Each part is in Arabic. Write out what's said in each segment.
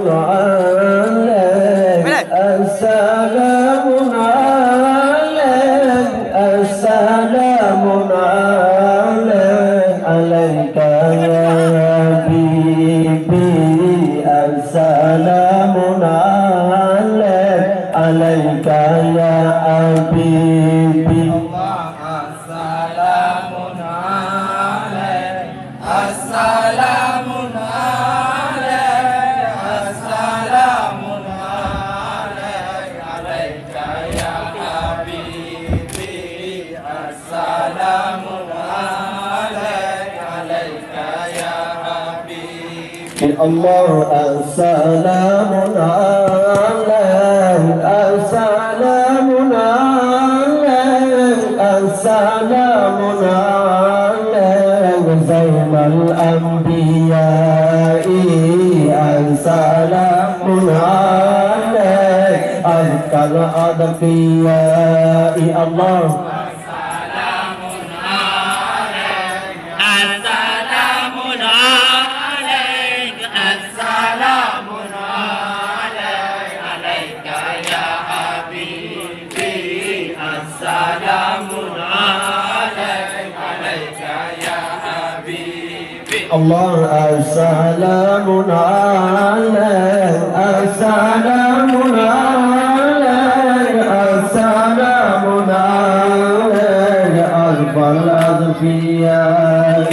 عليك السلام عليك السلام عليك عليك يا حبيبي السلام عليك عليك يا حبيبي السلام عليك السلام عليك السلام عليك عليك يا حبيبي السلام عليك عليك يا حبيبي الله السلام عليك السلام عليك السلام عليك زين الأنبياء السلام عليك أزكى الأتقياء الله السلام عليك السلام عليك السلام عليك عليك يا حبيبي السلام عليك عليك يا حبيبي الله السلام عليك السلام عليك السلام عليك ألف الأذفياء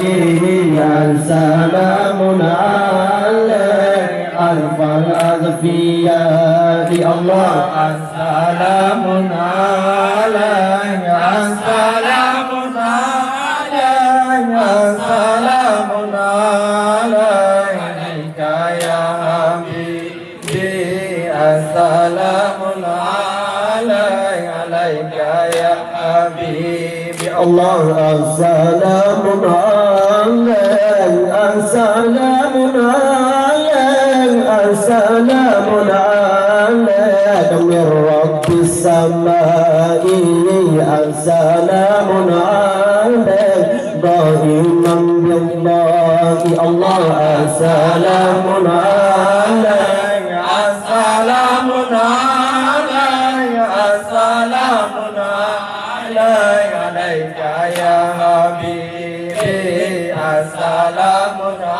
السلام عليك ألف الأذفياء الله السلام عليك السلام عليك السلام عليك يا حبيبي السلام عليك عليك يا حبيبي الله السلام عليك السلام عليك السلام عليك من رب السماء السلام عليك دائما بالله الله السلام عليك السلام عليك السلام عليك عليك يا حبيبي السلام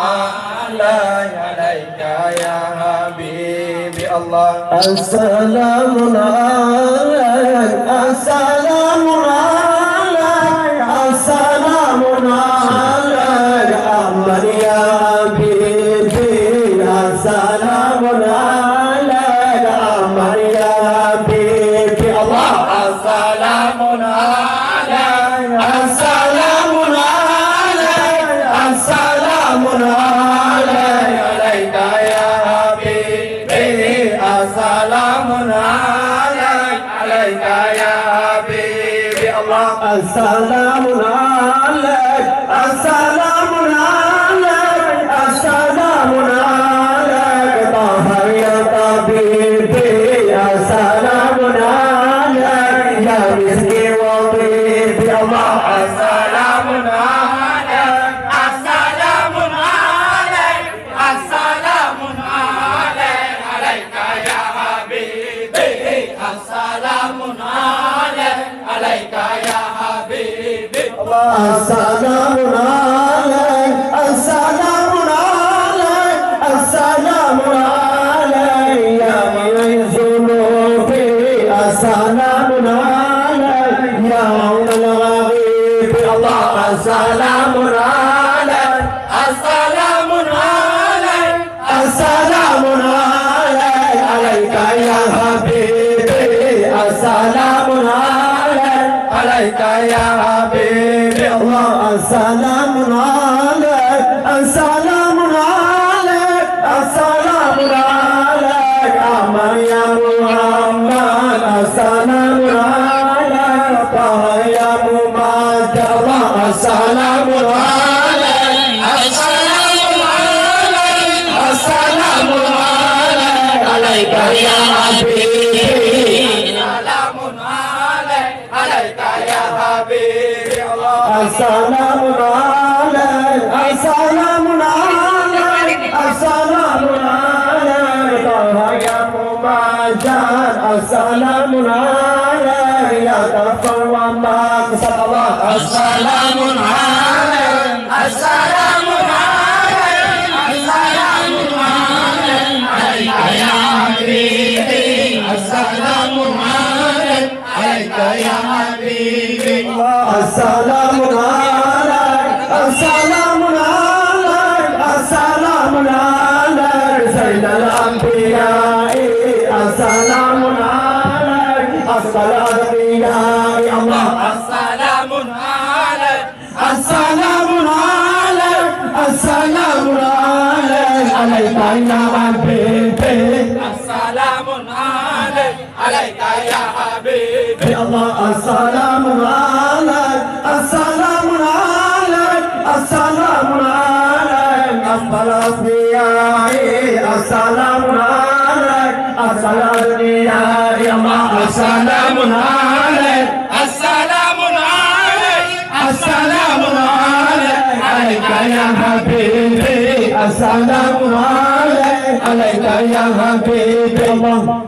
عليك عليك يا حبيبي الله السلام عليك السلام عليك السلام عليك أحمد يا حبيبي السلام عليك أحمد يا حبيبي الله السلام عليك السلام عليك السلام عليك عليك يا حبيبي السلام عليك عليك يا حبيبي الله السلام عليك السلام عليك السلام عليك طه يا طبيبي السلام عليك يا مسكي وطيبي الله السلام عليك السلام عليك السلام عليك عليك يا حبيبي السلام عليك عليك يا حبيبي السلام عليك السلام عليك السلام عليك يا من ذنوبي السلام عليك يا مولى الغريب الله السلام عليك السلام عليك السلام عليك عليك يا حبيبي السلام عليك عليك يا حبيبي الله السلام عليك السلام عليك السلام عليك أحمد يا محمد السلام عليك طه يا محمد الله السلام عليك السلام عليك السلام عليك عليك يا حبيبي سلام عليك عليك يا حبيبي الله السلام عليك السلام عليك السلام عليك جان السلام عليك يا غفر وماك صلى الله السلام عليك السلام عليك السلام عليك يا حبيبي السلام عليك يا حبيبي السلام عليك السلام عليك السلام عليك سيد الأنبياء السلام عليك الصلاة يا الله السلام عليك السلام عليك السلام عليك عليك يا حبيبي السلام عليك يا حبيبي الله السلام عليك السلام عليك السلام عليك أفضل الأنبياء السلام عليك الصلاة يا الله السلام عليك السلام عليك السلام عليك يا حبيبي السلام عليك يا حبيبي الله